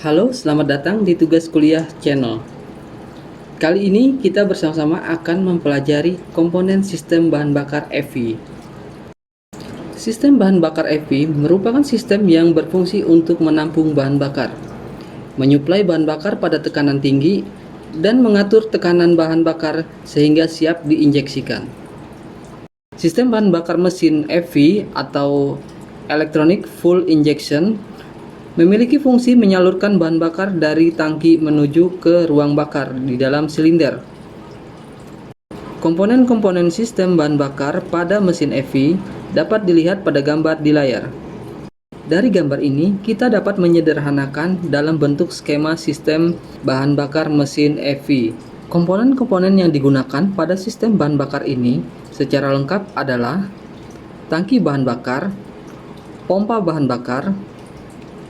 Halo, selamat datang di Tugas Kuliah Channel. Kali ini kita bersama-sama akan mempelajari komponen sistem bahan bakar EV. Sistem bahan bakar EV merupakan sistem yang berfungsi untuk menampung bahan bakar, menyuplai bahan bakar pada tekanan tinggi, dan mengatur tekanan bahan bakar sehingga siap diinjeksikan. Sistem bahan bakar mesin EV atau Electronic Fuel Injection memiliki fungsi menyalurkan bahan bakar dari tangki menuju ke ruang bakar di dalam silinder. Komponen-komponen sistem bahan bakar pada mesin EV dapat dilihat pada gambar di layar. Dari gambar ini, kita dapat menyederhanakan dalam bentuk skema sistem bahan bakar mesin EV. Komponen-komponen yang digunakan pada sistem bahan bakar ini secara lengkap adalah tangki bahan bakar, pompa bahan bakar,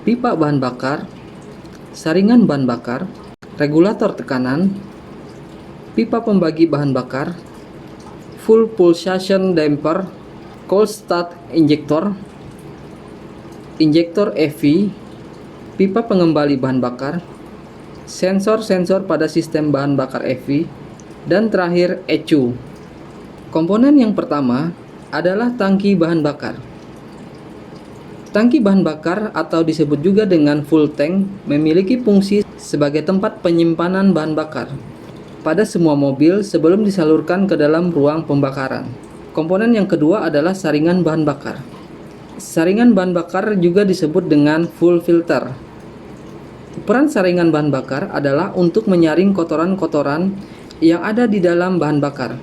pipa bahan bakar, saringan bahan bakar, regulator tekanan, pipa pembagi bahan bakar, full pulsation damper, cold start injector, injektor EV, pipa pengembali bahan bakar, sensor-sensor pada sistem bahan bakar EV, dan terakhir ECU. Komponen yang pertama adalah tangki bahan bakar. Tangki bahan bakar atau disebut juga dengan full tank memiliki fungsi sebagai tempat penyimpanan bahan bakar pada semua mobil sebelum disalurkan ke dalam ruang pembakaran. Komponen yang kedua adalah saringan bahan bakar. Saringan bahan bakar juga disebut dengan full filter. Peran saringan bahan bakar adalah untuk menyaring kotoran-kotoran yang ada di dalam bahan bakar.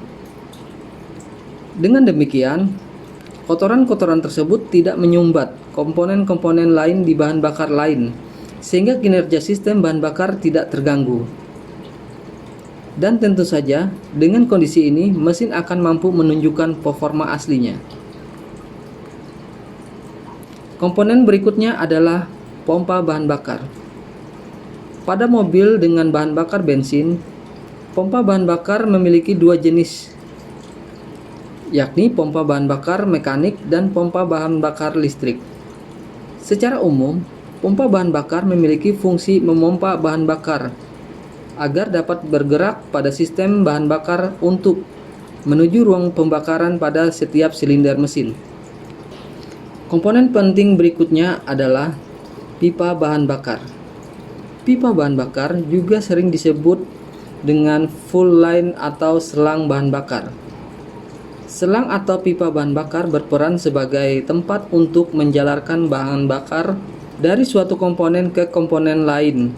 Dengan demikian, kotoran-kotoran tersebut tidak menyumbat komponen-komponen lain di bahan bakar lain, sehingga kinerja sistem bahan bakar tidak terganggu. Dan tentu saja, dengan kondisi ini, mesin akan mampu menunjukkan performa aslinya. Komponen berikutnya adalah pompa bahan bakar. Pada mobil dengan bahan bakar bensin, pompa bahan bakar memiliki dua jenis, yakni pompa bahan bakar mekanik dan pompa bahan bakar listrik. Secara umum, pompa bahan bakar memiliki fungsi memompa bahan bakar agar dapat bergerak pada sistem bahan bakar untuk menuju ruang pembakaran pada setiap silinder mesin. Komponen penting berikutnya adalah pipa bahan bakar. Pipa bahan bakar juga sering disebut dengan full line atau selang bahan bakar. Selang atau pipa bahan bakar berperan sebagai tempat untuk menjalarkan bahan bakar dari suatu komponen ke komponen lain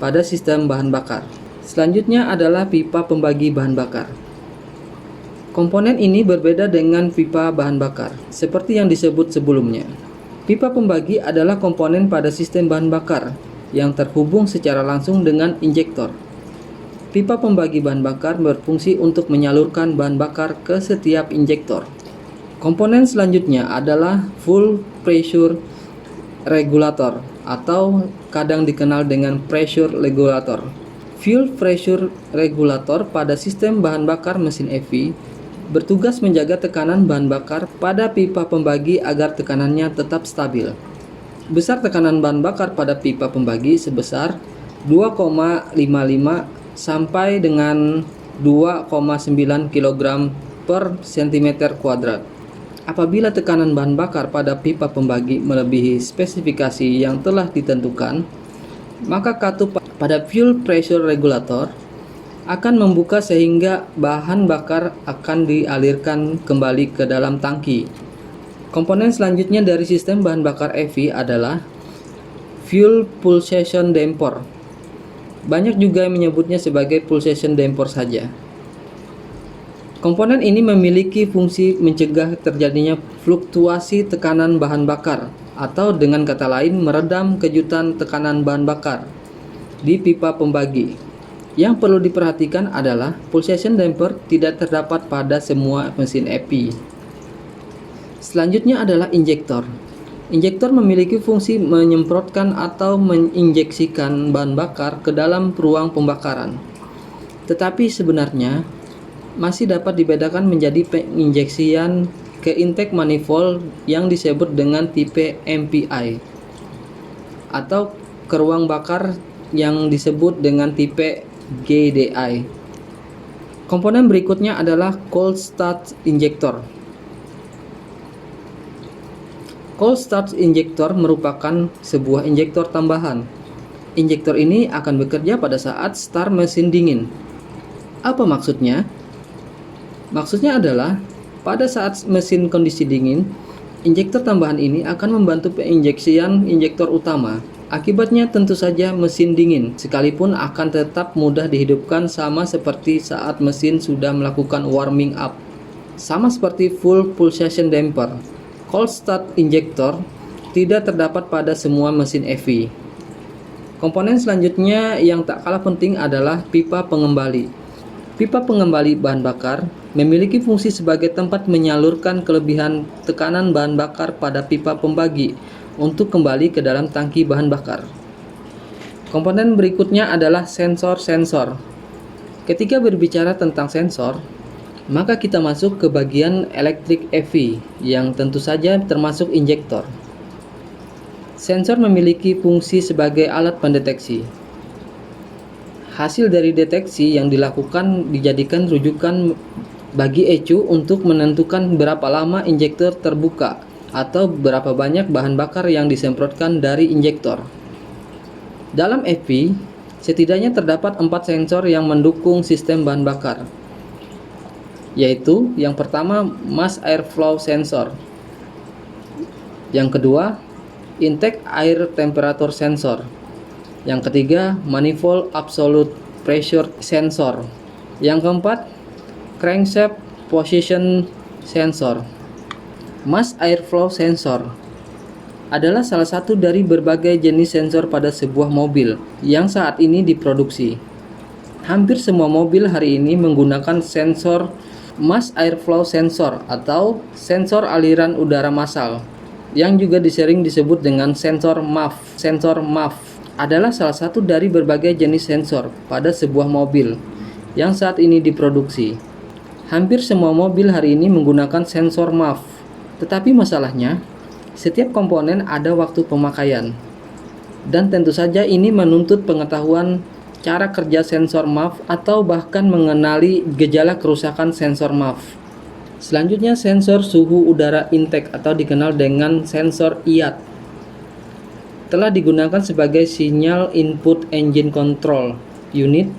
pada sistem bahan bakar. Selanjutnya adalah pipa pembagi bahan bakar. Komponen ini berbeda dengan pipa bahan bakar, seperti yang disebut sebelumnya. Pipa pembagi adalah komponen pada sistem bahan bakar yang terhubung secara langsung dengan injektor. Pipa pembagi bahan bakar berfungsi untuk menyalurkan bahan bakar ke setiap injektor. Komponen selanjutnya adalah full pressure regulator atau kadang dikenal dengan pressure regulator. Fuel pressure regulator pada sistem bahan bakar mesin EV bertugas menjaga tekanan bahan bakar pada pipa pembagi agar tekanannya tetap stabil. Besar tekanan bahan bakar pada pipa pembagi sebesar 2,55 sampai dengan 2,9 kg per cm kuadrat. Apabila tekanan bahan bakar pada pipa pembagi melebihi spesifikasi yang telah ditentukan, maka katup pada fuel pressure regulator akan membuka sehingga bahan bakar akan dialirkan kembali ke dalam tangki. Komponen selanjutnya dari sistem bahan bakar EV adalah fuel pulsation damper. Banyak juga yang menyebutnya sebagai pulsation damper saja. Komponen ini memiliki fungsi mencegah terjadinya fluktuasi tekanan bahan bakar atau dengan kata lain meredam kejutan tekanan bahan bakar di pipa pembagi. Yang perlu diperhatikan adalah pulsation damper tidak terdapat pada semua mesin EV. Selanjutnya adalah injektor. Injektor memiliki fungsi menyemprotkan atau menginjeksikan bahan bakar ke dalam ruang pembakaran. Tetapi sebenarnya masih dapat dibedakan menjadi penginjeksian ke intake manifold yang disebut dengan tipe MPI atau ke ruang bakar yang disebut dengan tipe GDI. Komponen berikutnya adalah cold start injector. Cold start injector merupakan sebuah injektor tambahan. Injektor ini akan bekerja pada saat start mesin dingin. Apa maksudnya? Maksudnya adalah pada saat mesin kondisi dingin, injektor tambahan ini akan membantu penginjeksian injektor utama. Akibatnya tentu saja mesin dingin, sekalipun akan tetap mudah dihidupkan sama seperti saat mesin sudah melakukan warming up. Sama seperti full pulsation damper, cold start injector tidak terdapat pada semua mesin EV. Komponen selanjutnya yang tak kalah penting adalah pipa pengembali. Pipa pengembali bahan bakar memiliki fungsi sebagai tempat menyalurkan kelebihan tekanan bahan bakar pada pipa pembagi untuk kembali ke dalam tangki bahan bakar. Komponen berikutnya adalah sensor-sensor. Ketika berbicara tentang sensor, maka kita masuk ke bagian elektrik EV yang tentu saja termasuk injektor. Sensor memiliki fungsi sebagai alat pendeteksi. Hasil dari deteksi yang dilakukan dijadikan rujukan bagi ECU untuk menentukan berapa lama injektor terbuka atau berapa banyak bahan bakar yang disemprotkan dari injektor. Dalam EV, setidaknya terdapat 4 sensor yang mendukung sistem bahan bakar, yaitu yang pertama mass airflow sensor, yang kedua intake air temperature sensor, yang ketiga manifold absolute pressure sensor, yang keempat crankshaft position sensor. Mass airflow sensor adalah salah satu dari berbagai jenis sensor pada sebuah mobil yang saat ini diproduksi. Hampir semua mobil hari ini menggunakan sensor mass airflow sensor atau sensor aliran udara massal, yang juga sering disebut dengan sensor MAF. Sensor MAF adalah salah satu dari berbagai jenis sensor pada sebuah mobil yang saat ini diproduksi. Hampir semua mobil hari ini menggunakan sensor MAF, tetapi masalahnya, setiap komponen ada waktu pemakaian. Dan tentu saja ini menuntut pengetahuan cara kerja sensor MAF atau bahkan mengenali gejala kerusakan sensor MAF. Selanjutnya sensor suhu udara intake atau dikenal dengan sensor IAT telah digunakan sebagai sinyal input engine control unit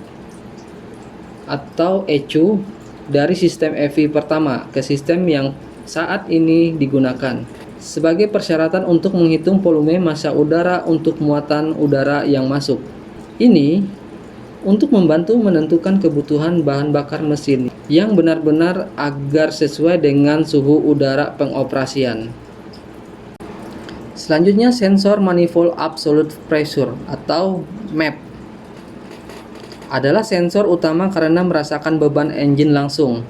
atau ECU dari sistem EV pertama ke sistem yang saat ini digunakan sebagai persyaratan untuk menghitung volume massa udara untuk muatan udara yang masuk. Ini untuk membantu menentukan kebutuhan bahan bakar mesin yang benar-benar agar sesuai dengan suhu udara pengoperasian. Selanjutnya sensor manifold absolute pressure atau MAP adalah sensor utama karena merasakan beban engine langsung.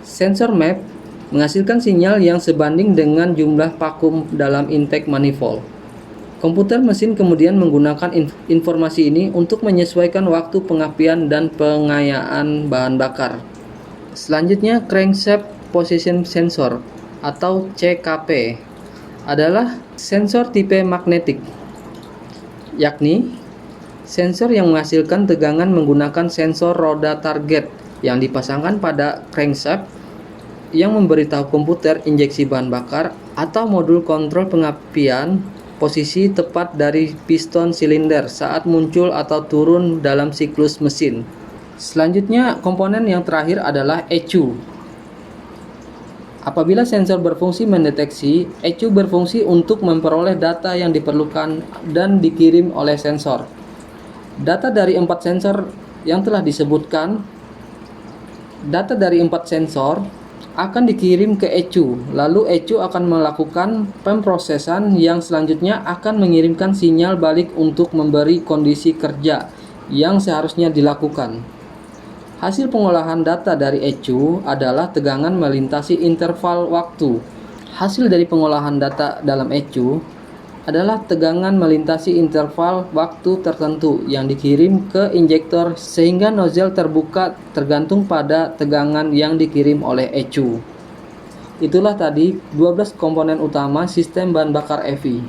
Sensor MAP menghasilkan sinyal yang sebanding dengan jumlah vakum dalam intake manifold. Komputer mesin kemudian menggunakan informasi ini untuk menyesuaikan waktu pengapian dan pengayaan bahan bakar. Selanjutnya crankshaft position sensor atau CKP adalah sensor tipe magnetik, yakni sensor yang menghasilkan tegangan menggunakan sensor roda target yang dipasangkan pada crankshaft yang memberitahu komputer injeksi bahan bakar atau modul kontrol pengapian posisi tepat dari piston silinder saat muncul atau turun dalam siklus mesin. Selanjutnya, komponen yang terakhir adalah ECU. Apabila sensor berfungsi mendeteksi, ECU berfungsi untuk memperoleh data yang diperlukan dan dikirim oleh sensor. Data dari 4 sensor yang telah disebutkan, akan dikirim ke ECU, lalu ECU akan melakukan pemrosesan yang selanjutnya akan mengirimkan sinyal balik untuk memberi kondisi kerja yang seharusnya dilakukan. Hasil pengolahan data dari ECU adalah tegangan melintasi interval waktu. Hasil dari pengolahan data dalam ECU adalah tegangan melintasi interval waktu tertentu yang dikirim ke injektor sehingga nozzle terbuka tergantung pada tegangan yang dikirim oleh ECU. Itulah tadi 12 komponen utama sistem bahan bakar EV.